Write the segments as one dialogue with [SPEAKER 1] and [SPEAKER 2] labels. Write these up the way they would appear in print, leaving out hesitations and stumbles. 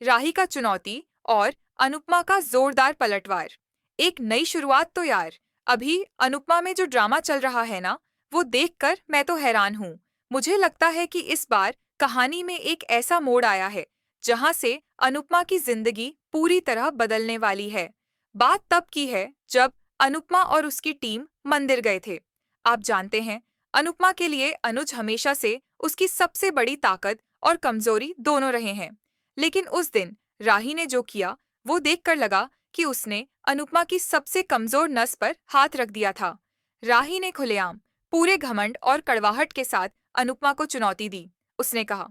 [SPEAKER 1] राही का चुनौती और अनुपमा का जोरदार पलटवार। एक नई शुरुआत तो यार। अभी अनुपमा में जो ड्रामा चल रहा है ना, वो देखकर मैं तो हैरान हूँ। मुझे लगता है कि इस बार कहानी में एक ऐसा मोड़ आया है जहाँ से अनुपमा की जिंदगी पूरी तरह बदलने वाली है। बात तब की है जब अनुपमा और उसकी टीम मंदिर गए थे। आप जानते हैं, अनुपमा के लिए अनुज हमेशा से उसकी सबसे बड़ी ताकत और कमजोरी दोनों रहे हैं। लेकिन उस दिन राही ने जो किया, वो देखकर लगा कि उसने अनुपमा की सबसे कमजोर नस पर हाथ रख दिया था। राही ने खुलेआम, पूरे घमंड और कड़वाहट के साथ अनुपमा को चुनौती दी। उसने कहा,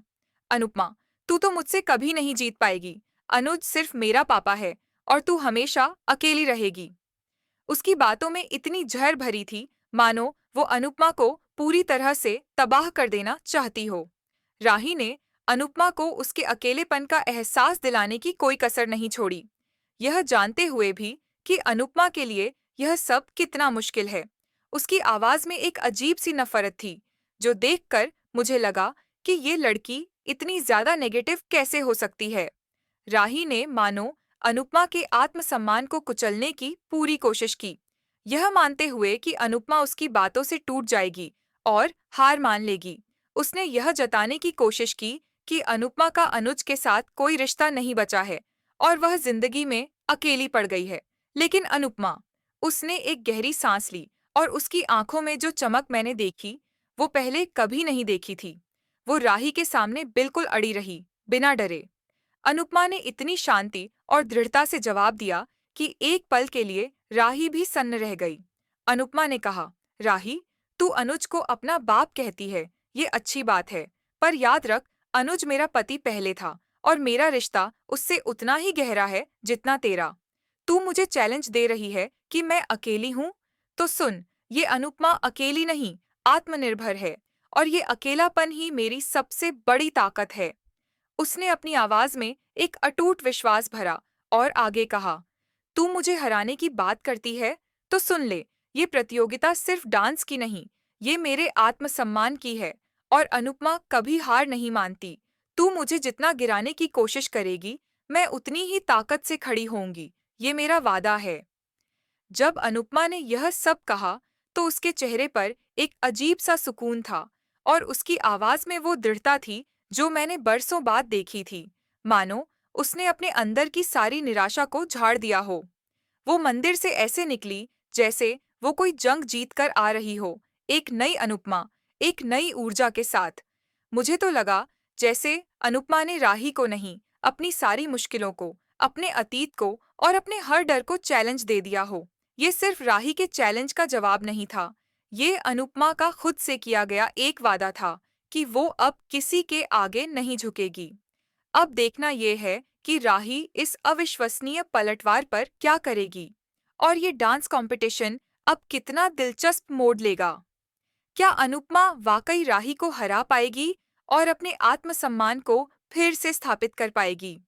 [SPEAKER 1] अनुपमा, तू तो मुझसे कभी नहीं जीत पाएगी। अनुज सिर्फ मेरा पापा है और तू हमेशा अकेली रहेगी। उसकी बातों में इतनी जहर भरी थी, मानो वो अनुपमा को पूरी तरह से तबाह कर देना चाहती हो। राही ने अनुपमा को उसके अकेलेपन का एहसास दिलाने की कोई कसर नहीं छोड़ी, यह जानते हुए भी कि अनुपमा के लिए यह सब कितना मुश्किल है। उसकी आवाज में एक अजीब सी नफरत थी, जो देखकर मुझे लगा कि ये लड़की इतनी ज्यादा नेगेटिव कैसे हो सकती है। राही ने मानो अनुपमा के आत्मसम्मान को कुचलने की पूरी कोशिश की, यह मानते हुए कि अनुपमा उसकी बातों से टूट जाएगी और हार मान लेगी। उसने यह जताने की कोशिश की कि अनुपमा का अनुज के साथ कोई रिश्ता नहीं बचा है और वह जिंदगी में अकेली पड़ गई है। लेकिन अनुपमा, उसने एक गहरी सांस ली और उसकी आंखों में जो चमक मैंने देखी, वो पहले कभी नहीं देखी थी। वो राही के सामने बिल्कुल अड़ी रही, बिना डरे। अनुपमा ने इतनी शांति और दृढ़ता से जवाब दिया कि एक पल के लिए राही भी सन्न रह गई। अनुपमा ने कहा, राही, तू अनुज को अपना बाप कहती है, ये अच्छी बात है, पर याद रख, अनुज मेरा पति पहले था और मेरा रिश्ता उससे उतना ही गहरा है जितना तेरा। तू मुझे चैलेंज दे रही है कि मैं अकेली हूँ? तो सुन, ये अनुपमा अकेली नहीं, आत्मनिर्भर है, और ये अकेलापन ही मेरी सबसे बड़ी ताकत है। उसने अपनी आवाज में एक अटूट विश्वास भरा और आगे कहा, तू मुझे हराने की बात करती है? तो सुन ले, ये प्रतियोगिता सिर्फ डांस की नहीं, ये मेरे आत्मसम्मान की है, और अनुपमा कभी हार नहीं मानती। तू मुझे जितना गिराने की कोशिश करेगी, मैं उतनी ही ताकत से खड़ी होऊंगी, ये मेरा वादा है। जब अनुपमा ने यह सब कहा, तो उसके चेहरे पर एक अजीब सा सुकून था और उसकी आवाज में वो दृढ़ता थी जो मैंने बरसों बाद देखी थी। मानो उसने अपने अंदर की सारी निराशा को झाड़ दिया हो। वो मंदिर से ऐसे निकली जैसे वो कोई जंग जीत कर आ रही हो, एक नई अनुपमा, एक नई ऊर्जा के साथ। मुझे तो लगा जैसे अनुपमा ने राही को नहीं, अपनी सारी मुश्किलों को, अपने अतीत को और अपने हर डर को चैलेंज दे दिया हो। ये सिर्फ राही के चैलेंज का जवाब नहीं था, ये अनुपमा का खुद से किया गया एक वादा था कि वो अब किसी के आगे नहीं झुकेगी। अब देखना ये है कि राही इस अविश्वसनीय पलटवार पर क्या करेगी और ये डांस कंपटीशन अब कितना दिलचस्प मोड़ लेगा। क्या अनुपमा वाकई राही को हरा पाएगी और अपने आत्मसम्मान को फिर से स्थापित कर पाएगी?